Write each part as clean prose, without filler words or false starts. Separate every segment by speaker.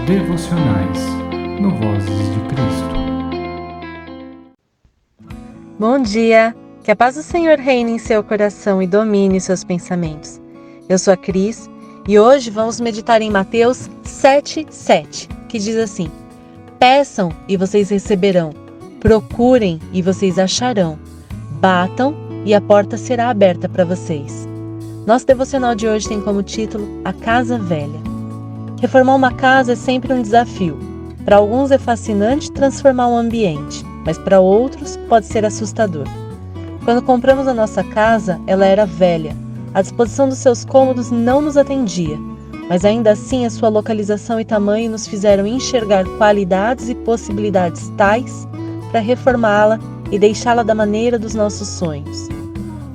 Speaker 1: Devocionais no Vozes de Cristo.
Speaker 2: Bom dia! Que a paz do Senhor reine em seu coração e domine seus pensamentos. Eu sou a Cris e hoje vamos meditar em Mateus 7:7, que diz assim: Peçam e vocês receberão, procurem e vocês acharão, batam e a porta será aberta para vocês. Nosso devocional de hoje tem como título A Casa Velha. Reformar uma casa é sempre um desafio. Para alguns é fascinante transformar um ambiente, mas para outros pode ser assustador. Quando compramos a nossa casa, ela era velha. A disposição dos seus cômodos não nos atendia, mas ainda assim a sua localização e tamanho nos fizeram enxergar qualidades e possibilidades tais para reformá-la e deixá-la da maneira dos nossos sonhos.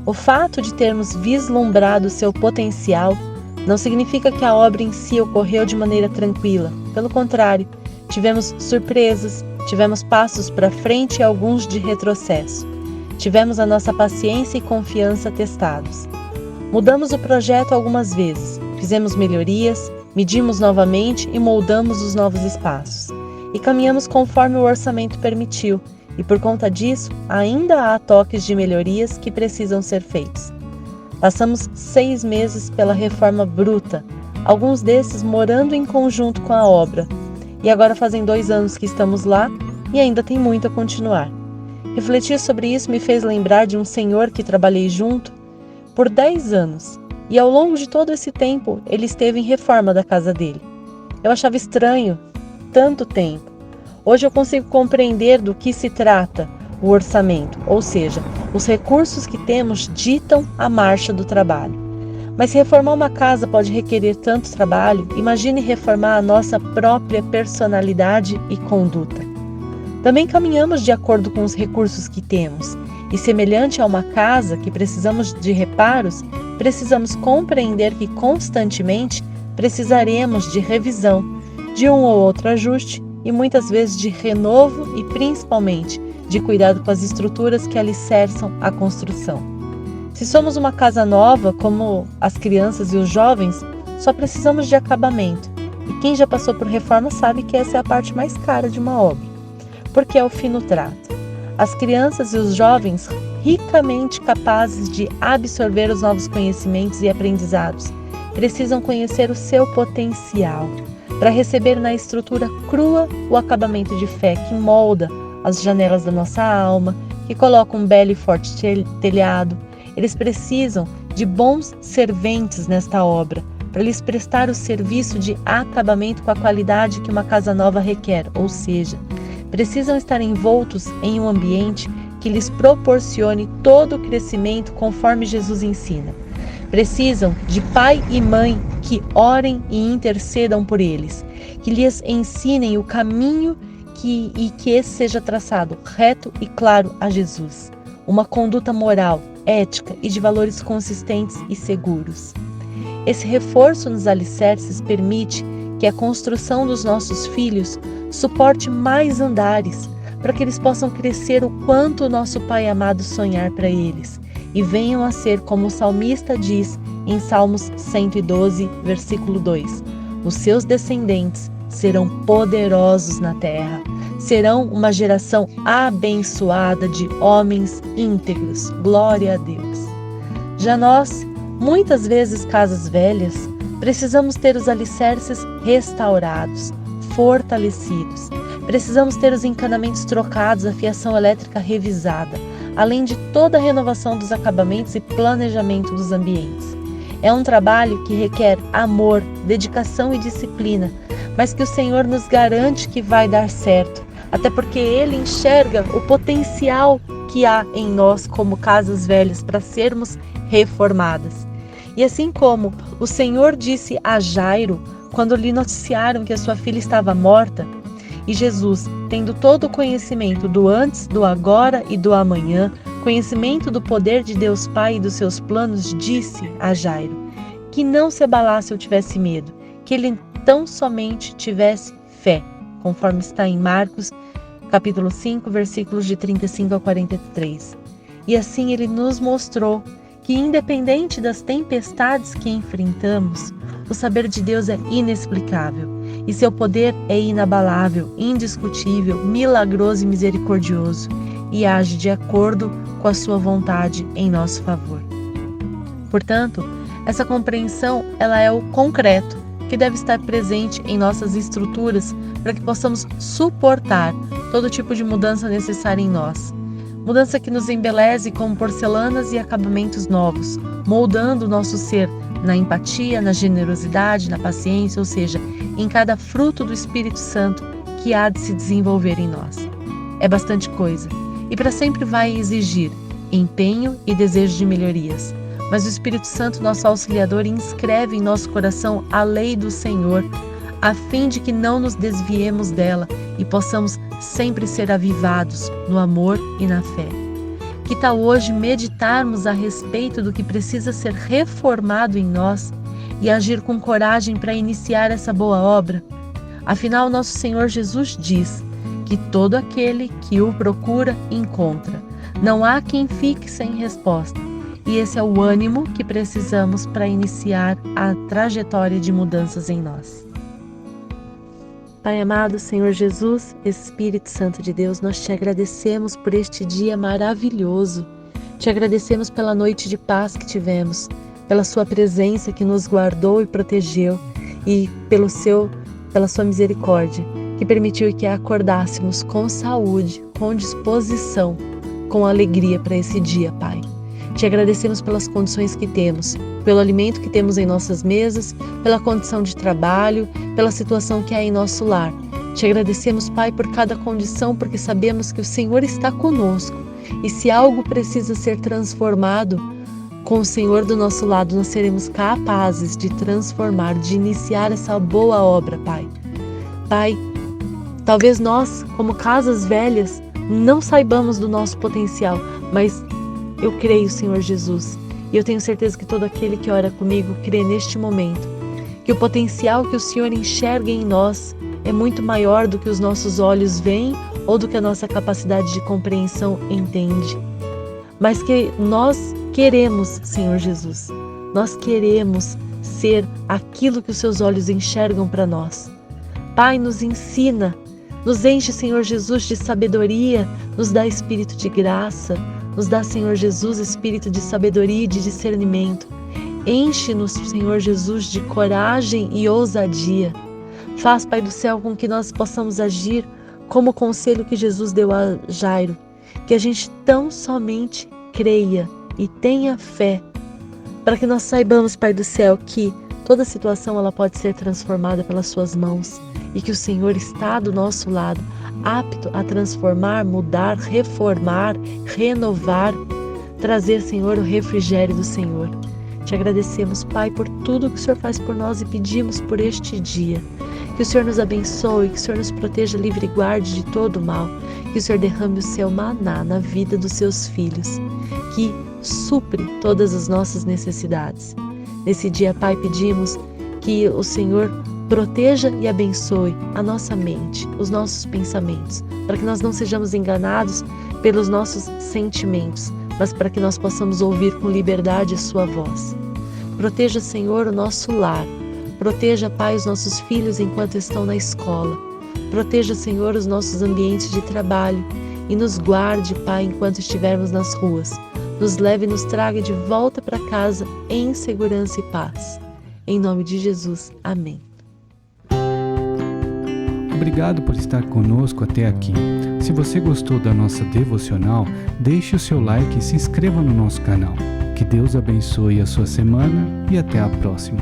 Speaker 2: O fato de termos vislumbrado seu potencial não significa que a obra em si ocorreu de maneira tranquila. Pelo contrário, tivemos surpresas, tivemos passos para frente e alguns de retrocesso. Tivemos a nossa paciência e confiança testados. Mudamos o projeto algumas vezes, fizemos melhorias, medimos novamente e moldamos os novos espaços. E caminhamos conforme o orçamento permitiu, e por conta disso, ainda há toques de melhorias que precisam ser feitos. Passamos 6 meses pela reforma bruta, alguns desses morando em conjunto com a obra. E agora fazem 2 anos que estamos lá e ainda tem muito a continuar. Refletir sobre isso me fez lembrar de um senhor que trabalhei junto por 10 anos. E ao longo de todo esse tempo, ele esteve em reforma da casa dele. Eu achava estranho tanto tempo. Hoje eu consigo compreender do que se trata o orçamento, ou seja, os recursos que temos ditam a marcha do trabalho. Mas se reformar uma casa pode requerer tanto trabalho, imagine reformar a nossa própria personalidade e conduta. Também caminhamos de acordo com os recursos que temos, e semelhante a uma casa que precisamos de reparos, precisamos compreender que constantemente precisaremos de revisão, de um ou outro ajuste e muitas vezes de renovo e principalmente de cuidado com as estruturas que alicerçam a construção. Se somos uma casa nova, como as crianças e os jovens, só precisamos de acabamento. E quem já passou por reforma sabe que essa é a parte mais cara de uma obra, porque é o fino trato. As crianças e os jovens, ricamente capazes de absorver os novos conhecimentos e aprendizados, precisam conhecer o seu potencial, para receber na estrutura crua o acabamento de fé que molda as janelas da nossa alma, que coloca um belo e forte telhado. Eles precisam de bons serventes nesta obra, para lhes prestar o serviço de acabamento com a qualidade que uma casa nova requer, ou seja, precisam estar envoltos em um ambiente que lhes proporcione todo o crescimento conforme Jesus ensina. Precisam de pai e mãe que orem e intercedam por eles, que lhes ensinem o caminho e que esse seja traçado reto e claro a Jesus. Uma conduta moral, ética e de valores consistentes e seguros. Esse reforço nos alicerces permite que a construção dos nossos filhos suporte mais andares, para que eles possam crescer o quanto o nosso Pai amado sonhar para eles, e venham a ser, como o salmista diz em Salmos 112, versículo 2, os seus descendentes serão poderosos na terra, serão uma geração abençoada de homens íntegros. Glória a Deus. Já nós, muitas vezes casas velhas, precisamos ter os alicerces restaurados, fortalecidos. Precisamos ter os encanamentos trocados, a fiação elétrica revisada, além de toda a renovação dos acabamentos e planejamento dos ambientes. É um trabalho que requer amor, dedicação e disciplina, mas que o Senhor nos garante que vai dar certo, até porque Ele enxerga o potencial que há em nós como casas velhas para sermos reformadas. E assim como o Senhor disse a Jairo, quando lhe noticiaram que a sua filha estava morta, e Jesus, tendo todo o conhecimento do antes, do agora e do amanhã, conhecimento do poder de Deus Pai e dos seus planos, disse a Jairo que não se abalasse ou tivesse medo, que ele tão somente tivesse fé, conforme está em Marcos, capítulo 5, versículos de 35 a 43. E assim ele nos mostrou que, independente das tempestades que enfrentamos, o saber de Deus é inexplicável. e seu poder é inabalável, indiscutível, milagroso e misericordioso, e age de acordo com a sua vontade em nosso favor. Portanto, essa compreensão ela é o concreto que deve estar presente em nossas estruturas para que possamos suportar todo tipo de mudança necessária em nós. Mudança que nos embeleze como porcelanas e acabamentos novos, moldando o nosso ser na empatia, na generosidade, na paciência, ou seja, em cada fruto do Espírito Santo que há de se desenvolver em nós. É bastante coisa e para sempre vai exigir empenho e desejo de melhorias. Mas o Espírito Santo, nosso auxiliador, inscreve em nosso coração a lei do Senhor, a fim de que não nos desviemos dela e possamos sempre ser avivados no amor e na fé. Que tal hoje meditarmos a respeito do que precisa ser reformado em nós e agir com coragem para iniciar essa boa obra? Afinal, nosso Senhor Jesus diz que todo aquele que o procura, encontra. Não há quem fique sem resposta. E esse é o ânimo que precisamos para iniciar a trajetória de mudanças em nós. Pai amado, Senhor Jesus, Espírito Santo de Deus, nós te agradecemos por este dia maravilhoso. Te agradecemos pela noite de paz que tivemos, pela sua presença que nos guardou e protegeu e pela sua misericórdia, que permitiu que acordássemos com saúde, com disposição, com alegria para esse dia, Pai. Te agradecemos pelas condições que temos, pelo alimento que temos em nossas mesas, pela condição de trabalho, pela situação que há em nosso lar. Te agradecemos, Pai, por cada condição, porque sabemos que o Senhor está conosco. E se algo precisa ser transformado, com o Senhor do nosso lado, nós seremos capazes de transformar, de iniciar essa boa obra, Pai. Pai, talvez nós, como casas velhas, não saibamos do nosso potencial, mas eu creio, Senhor Jesus, e eu tenho certeza que todo aquele que ora comigo crê neste momento, que o potencial que o Senhor enxerga em nós é muito maior do que os nossos olhos veem ou do que a nossa capacidade de compreensão entende. Mas que nós queremos, Senhor Jesus, nós queremos ser aquilo que os seus olhos enxergam para nós. Pai, nos ensina, nos enche, Senhor Jesus, de sabedoria, nos dá espírito de graça, nos dá, Senhor Jesus, espírito de sabedoria e de discernimento. Enche-nos, Senhor Jesus, de coragem e ousadia. Faz, Pai do céu, com que nós possamos agir como o conselho que Jesus deu a Jairo, que a gente tão somente creia e tenha fé, para que nós saibamos, Pai do céu, que toda situação ela pode ser transformada pelas suas mãos e que o Senhor está do nosso lado, apto a transformar, mudar, reformar, renovar, trazer, Senhor, o refrigério do Senhor. Te agradecemos, Pai, por tudo que o Senhor faz por nós e pedimos por este dia. Que o Senhor nos abençoe, que o Senhor nos proteja, livre e guarde de todo o mal. Que o Senhor derrame o seu maná na vida dos seus filhos, que supre todas as nossas necessidades. Nesse dia, Pai, pedimos que o Senhor proteja e abençoe a nossa mente, os nossos pensamentos, para que nós não sejamos enganados pelos nossos sentimentos, mas para que nós possamos ouvir com liberdade a sua voz. Proteja, Senhor, o nosso lar. Proteja, Pai, os nossos filhos enquanto estão na escola. Proteja, Senhor, os nossos ambientes de trabalho e nos guarde, Pai, enquanto estivermos nas ruas. Nos leve e nos traga de volta para casa em segurança e paz. Em nome de Jesus. Amém.
Speaker 1: Obrigado por estar conosco até aqui. Se você gostou da nossa devocional, deixe o seu like e se inscreva no nosso canal. Que Deus abençoe a sua semana e até a próxima.